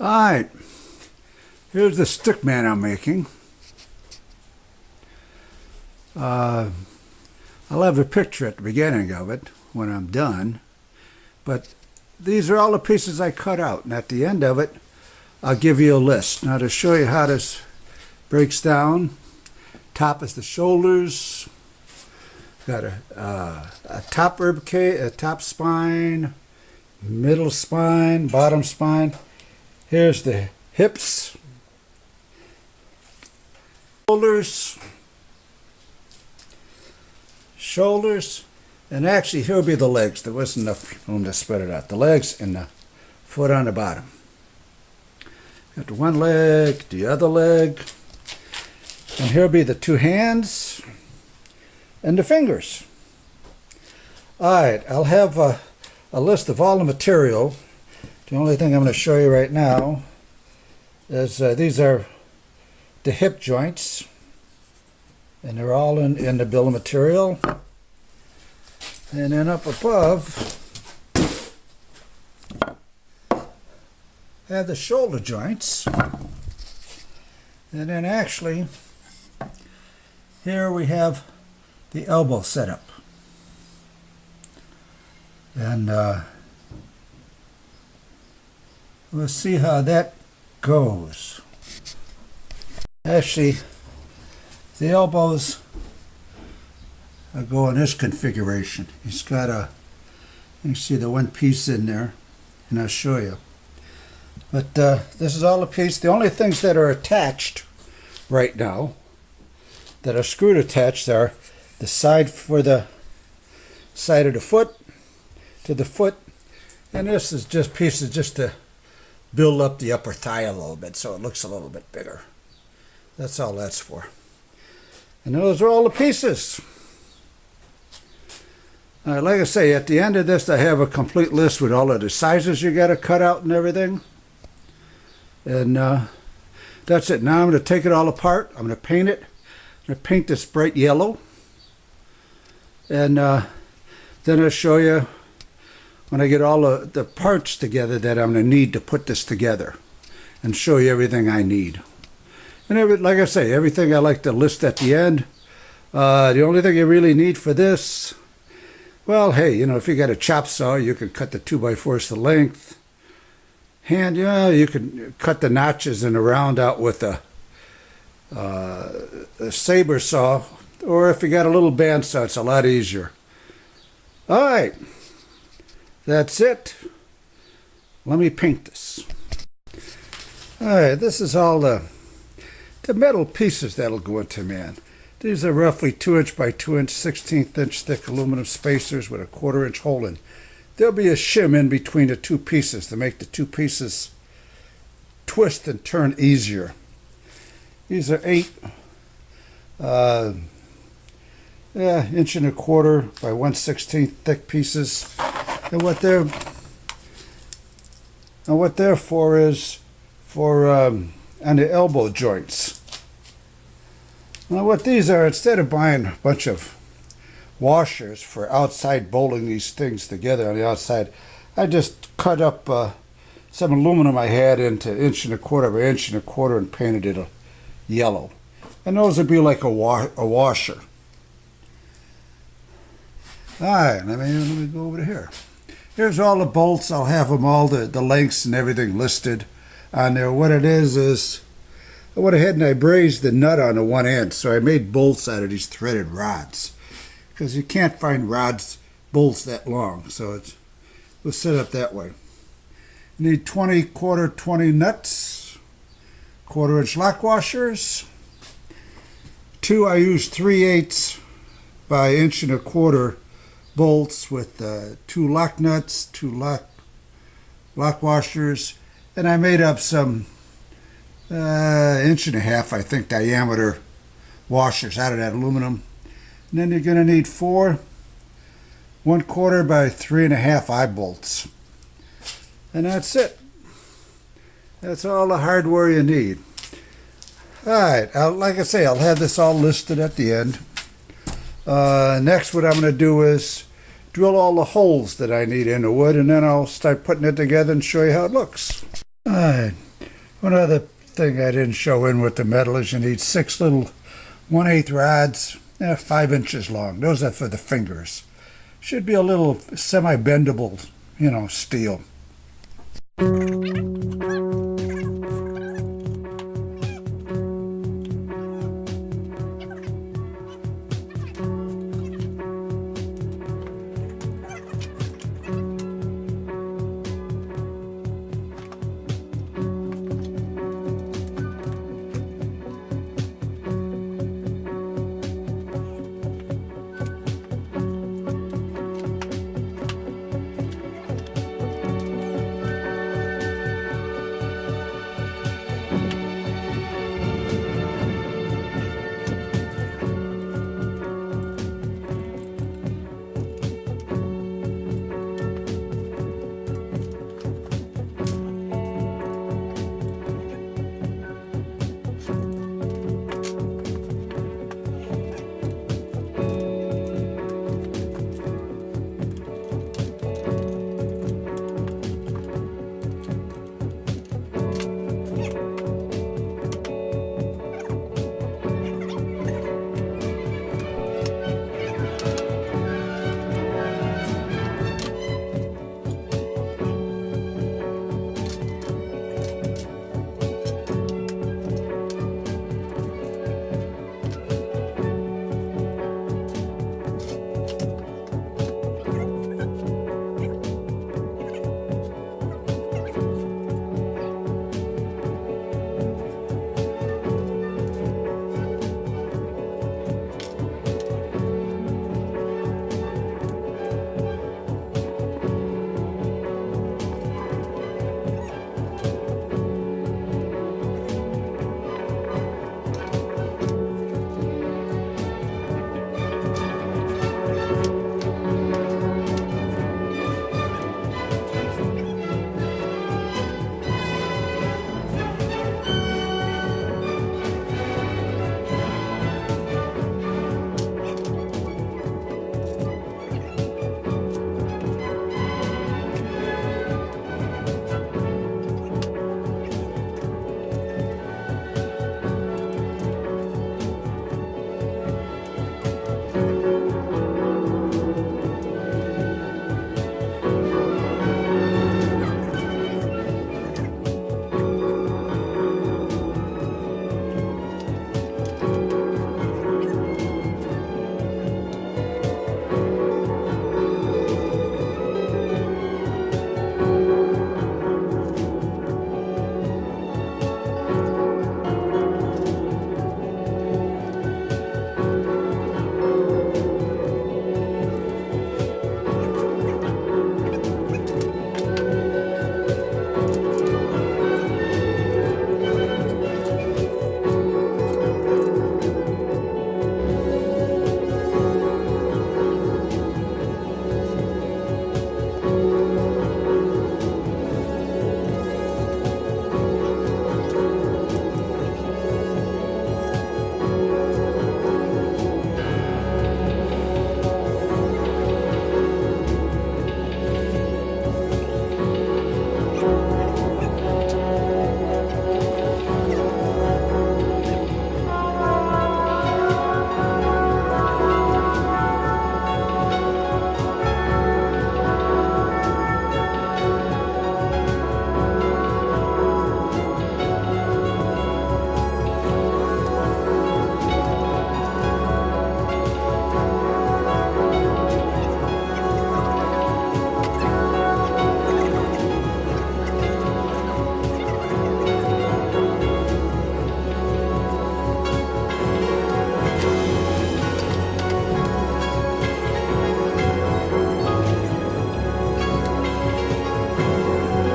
Alright, here's the stick man I'm making. I'll have a picture at the beginning of it when I'm done, but these are all the pieces I cut out, and at the end of it I'll give you a list. Now, to show you how this breaks down, top is the shoulders, got a top rib cage, a top spine, middle spine, bottom spine. Here's the hips, shoulders, and actually here will be the legs. There wasn't enough room to spread it out. The legs and the foot on the bottom. Got the one leg, the other leg, and here will be the two hands and the fingers. Alright, I'll have a list of all the material. The only thing I'm going to show you right now is these are the hip joints, and they're all in the bill of material. And then up above, have the shoulder joints. And then actually, here we have the elbow setup. And we'll see how that goes. Actually, the elbows go in this configuration. He's got you can see the one piece in there, and I'll show you. But this is all the piece. The only things that are attached right now, that are screwed attached, are the side for the side of the foot, to the foot, and this is just pieces just to build up the upper thigh a little bit so it looks a little bit bigger. That's all that's for. And those are all the pieces. Like I say, at the end of this I have a complete list with all of the sizes you got to cut out and everything. And that's it. Now I'm going to take it all apart. I'm going to paint it. I'm going to paint this bright yellow. And then I'll show you when I get all the parts together that I'm going to need to put this together, and show you everything I need. And like I say, everything I like to list at the end. The only thing you really need for this, well, hey, you know, if you got a chop saw, you can cut the 2x4s to length. Hand, you can cut the notches and the round out with a saber saw, or if you got a little bandsaw, it's a lot easier. All right, that's it. Let me paint this. All right, this is all the metal pieces that'll go into man. These are roughly 2" by 2" 16th inch thick aluminum spacers with a 1/4 inch hole in. There'll be a shim in between the two pieces to make the two pieces twist and turn easier. These are 8 1 1/4" by 1/16 thick pieces, and what they're for is for on the elbow joints. Now what these are, instead of buying a bunch of washers for outside bolting these things together on the outside, I just cut up some aluminum I had into 1 1/4" by 1 1/4" and painted it yellow. And those would be like a washer. Alright, let me go over to here. Here's all the bolts. I'll have them all, the lengths and everything listed on there. What it is I went ahead and I brazed the nut on the one end, so I made bolts out of these threaded rods, because you can't find bolts that long, so we'll set up that way. You need 20 nuts, 1/4 inch lock washers. I use 3/8 by 1 1/4" bolts with 2 lock nuts, 2 lock washers, and I made up some 1.5 inch, I think, diameter washers out of that aluminum. And then you're going to need 4 1/4 by 3.5 eye bolts. And that's it. That's all the hardware you need. Alright, like I say, I'll have this all listed at the end. Next, what I'm going to do is drill all the holes that I need in the wood, and then I'll start putting it together and show you how it looks. Alright, One other thing I didn't show in with the metal is you need 6 little 1/8 rods, 5 inches long. Those are for the fingers. Should be a little semi-bendable, steel.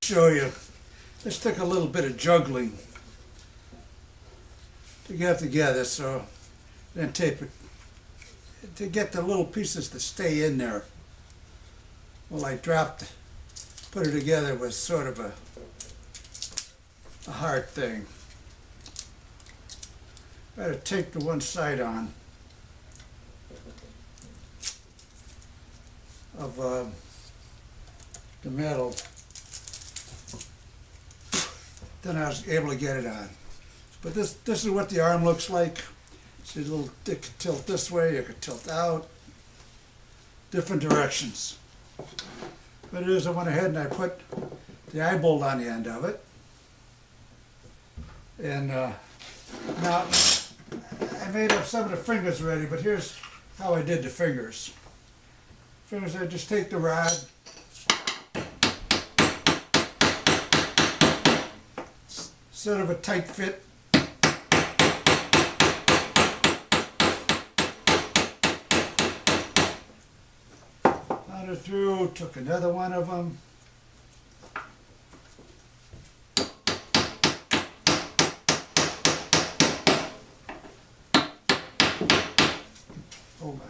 Show you. This took a little bit of juggling to get together, so then tape it to get the little pieces to stay in there. Well, I put it together was sort of a hard thing. I had to tape the one side on of the metal. then I was able to get it on. But this is what the arm looks like. See, it could tilt this way, it could tilt out, different directions. But it is, I went ahead and I put the eye bolt on the end of it. And now I made up some of the fingers already, but here's how I did the fingers. Fingers, I just take the rod, sort of a tight fit. Found it through, took another one of them. Hold on.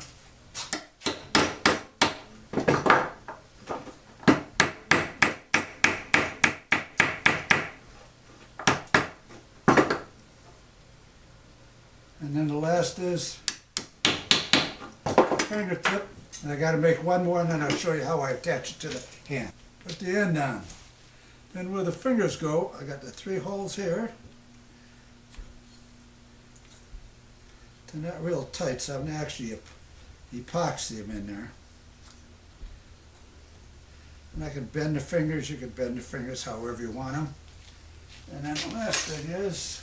And then the last is fingertip. And I got to make one more, and then I'll show you how I attach it to the hand. Put the end on. Then where the fingers go, I got the 3 holes here. They're not real tight, so I'm going to actually epoxy them in there. And I can bend the fingers. You can bend the fingers however you want them. And then the last thing is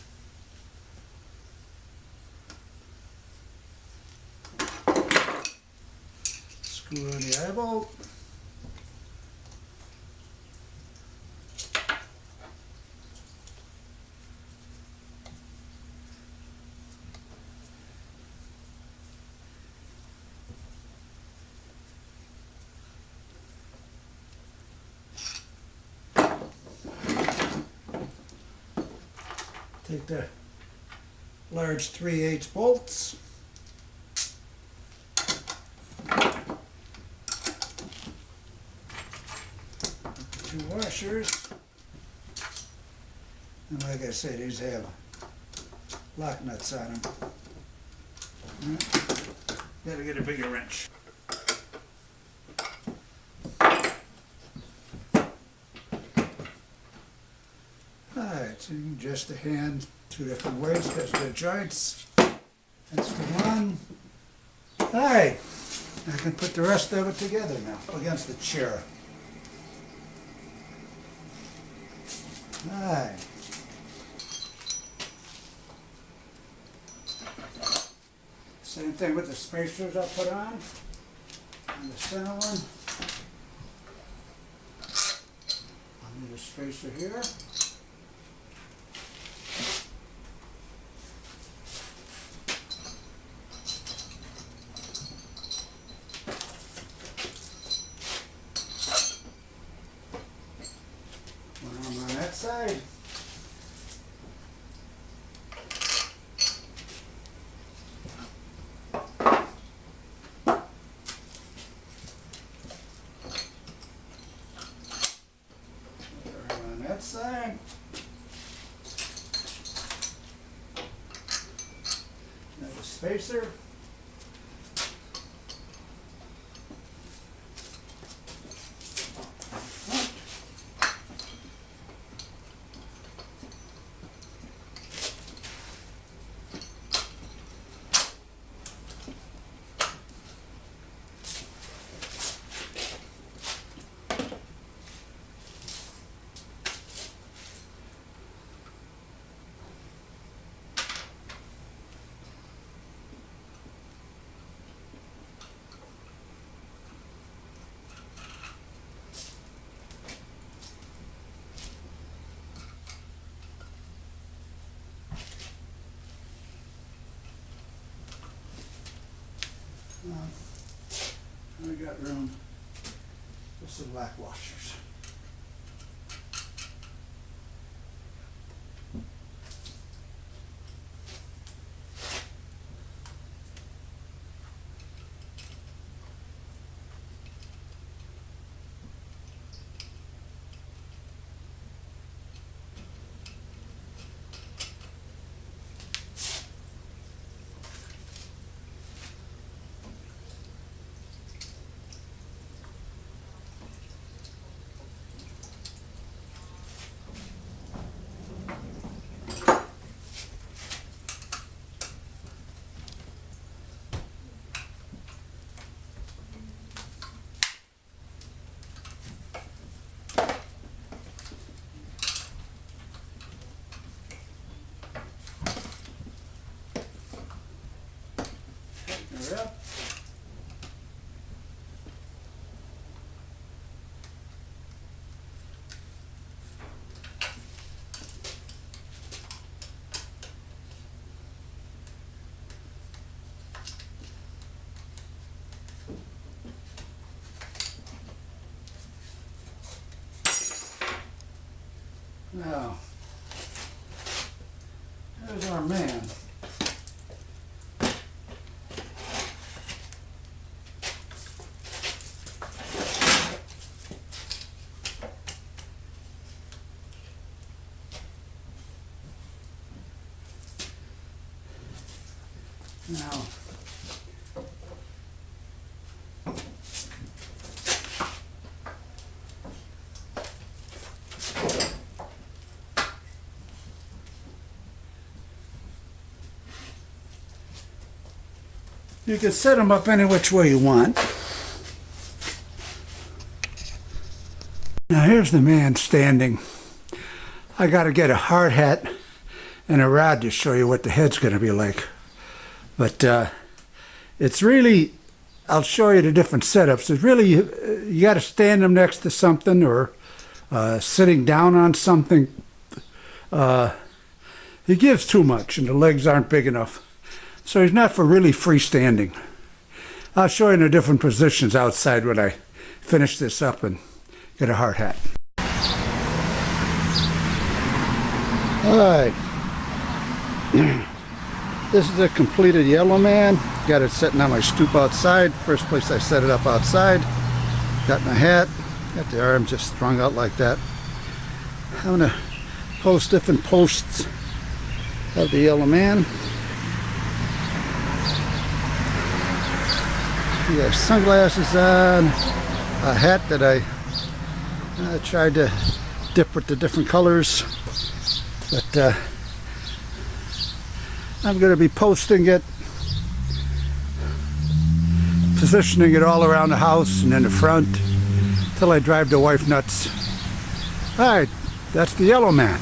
screw in the eye bolt. Take the large 3/8 bolts. Two washers. And like I said, these have lock nuts on them. Gotta get a bigger wrench. Alright, so you can adjust the hand 2 different ways, because the joints. That's the one. Alright, I can put the rest of it together now against the chair. Alright. Same thing with the spacers I'll put on. And the center one. I'll need a spacer here. On that side. On that side. Another spacer. I got room for some black washers. Yep. Now, there's our man. Now, you can set them up any which way you want. Now here's the man standing. I got to get a hard hat and a rod to show you what the head's going to be like. But it's really, I'll show you the different setups. It's really, you got to stand him next to something or sitting down on something. He gives too much and the legs aren't big enough. So he's not for really freestanding. I'll show you in the different positions outside when I finish this up and get a hard hat. All right. This is a completed yellow man. Got it sitting on my stoop outside. First place I set it up outside. Got my hat. Got the arm just strung out like that. I'm going to post different posts of the yellow man. He has sunglasses on. A hat that I tried to dip with the different colors. But I'm going to be posting it, positioning it all around the house and in the front till I drive the wife nuts. Alright, that's the yellow man.